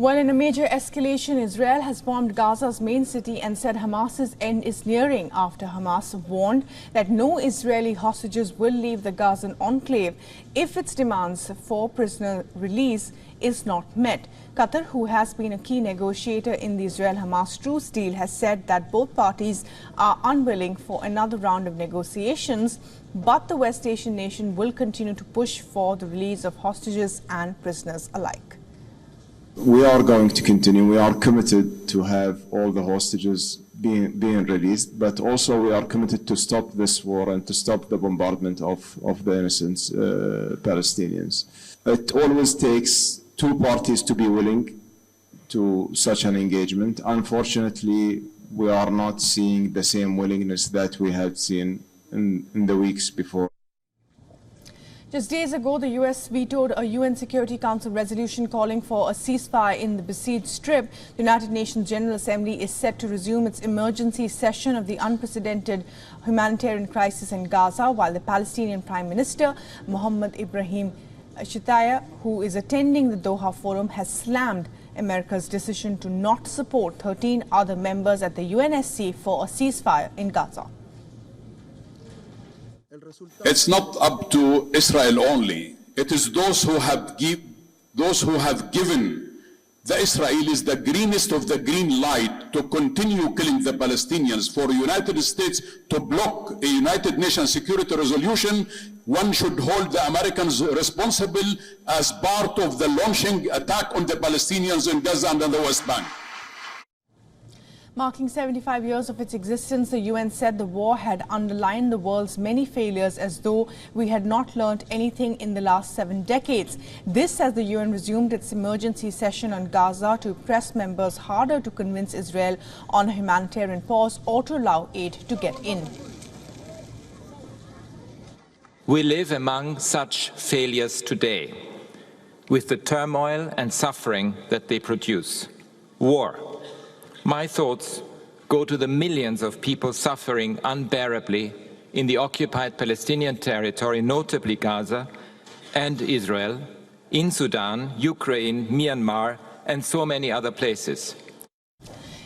Well, in a major escalation, Israel has bombed Gaza's main city and said Hamas's end is nearing after Hamas warned that no Israeli hostages will leave the Gazan enclave if its demands for prisoner release is not met. Qatar, who has been a key negotiator in the Israel-Hamas truce deal, has said that both parties are unwilling for another round of negotiations, but the West Asian nation will continue to push for the release of hostages and prisoners alike. We are going to continue. We are committed to have all the hostages being released, but also we are committed to stop this war and to stop the bombardment of the innocent Palestinians. It always takes two parties to be willing to such an engagement. Unfortunately, we are not seeing the same willingness that we had seen in the weeks before. Just days ago, the U.S. vetoed a UN Security Council resolution calling for a ceasefire in the besieged Strip. The United Nations General Assembly is set to resume its emergency session of the unprecedented humanitarian crisis in Gaza, while the Palestinian Prime Minister, Mohammed Ibrahim Shitaya, who is attending the Doha Forum, has slammed America's decision to not support 13 other members at the UNSC for a ceasefire in Gaza. It's not up to Israel only. It is those who have given the Israelis the greenest of the green light to continue killing the Palestinians. For the United States to block a United Nations Security Resolution, one should hold the Americans responsible as part of the launching attack on the Palestinians in Gaza and on the West Bank. Marking 75 years of its existence, the UN said the war had underlined the world's many failures, as though we had not learned anything in the last 7 decades. This as the UN resumed its emergency session on Gaza to press members harder to convince Israel on a humanitarian pause or to allow aid to get in. We live among such failures today, with the turmoil and suffering that they produce. War. My thoughts go to the millions of people suffering unbearably in the occupied Palestinian territory, notably Gaza and Israel, in Sudan, Ukraine, Myanmar, and so many other places.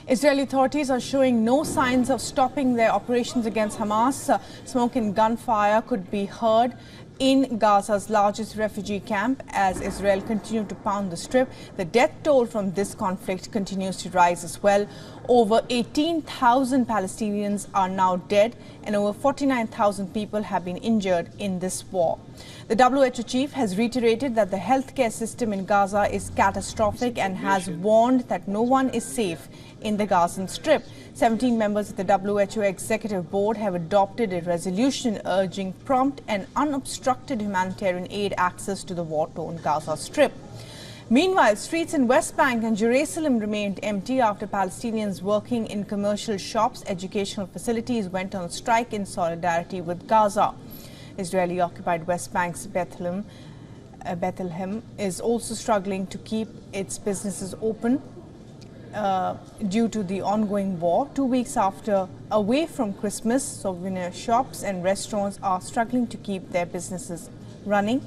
Israeli authorities are showing no signs of stopping their operations against Hamas. Smoke and gunfire could be heard in Gaza's largest refugee camp as Israel continued to pound the Strip. The death toll from this conflict continues to rise as well. Over 18,000 Palestinians are now dead and over 49,000 people have been injured in this war. The WHO chief has reiterated that the healthcare system in Gaza is catastrophic and has warned that no one is safe in the Gazan Strip. 17 members of the WHO Executive Board have adopted a resolution urging prompt and unobstructed humanitarian aid access to the war-torn Gaza Strip. Meanwhile, streets in West Bank and Jerusalem remained empty after Palestinians working in commercial shops, educational facilities went on strike in solidarity with Gaza. Israeli-occupied West Bank's Bethlehem is also struggling to keep its businesses open due to the ongoing war. 2 weeks away from Christmas, souvenir shops and restaurants are struggling to keep their businesses running.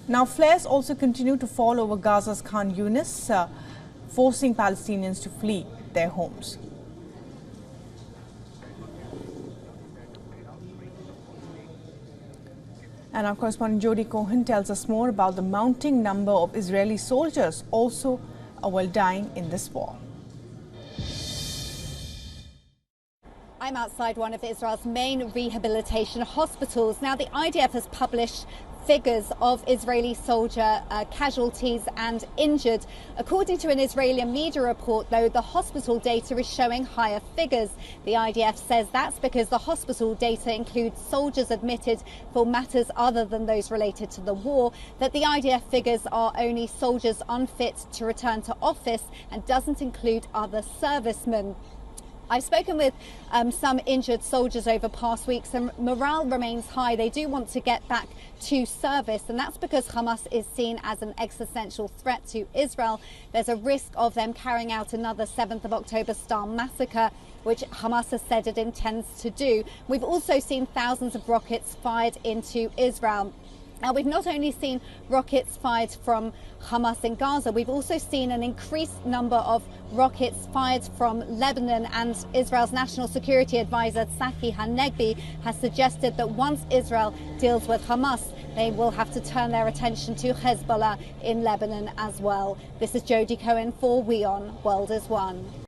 Now, flares also continue to fall over Gaza's Khan Yunis, forcing Palestinians to flee their homes. And our correspondent Jody Cohen tells us more about the mounting number of Israeli soldiers also dying in this war. I'm outside one of Israel's main rehabilitation hospitals. Now, the IDF has published figures of Israeli soldier casualties and injured. According to an Israeli media report, though, the hospital data is showing higher figures. The IDF says that's because the hospital data includes soldiers admitted for matters other than those related to the war, that the IDF figures are only soldiers unfit to return to office and doesn't include other servicemen. I've spoken with some injured soldiers over past weeks, and morale remains high. They do want to get back to service, and that's because Hamas is seen as an existential threat to Israel. There's a risk of them carrying out another 7th of October style massacre, which Hamas has said it intends to do. We've also seen thousands of rockets fired into Israel. Now, we've not only seen rockets fired from Hamas in Gaza, we've also seen an increased number of rockets fired from Lebanon, and Israel's National Security Advisor Tzachi Hanegbi has suggested that once Israel deals with Hamas, they will have to turn their attention to Hezbollah in Lebanon as well. This is Jodie Cohen for WION World is One.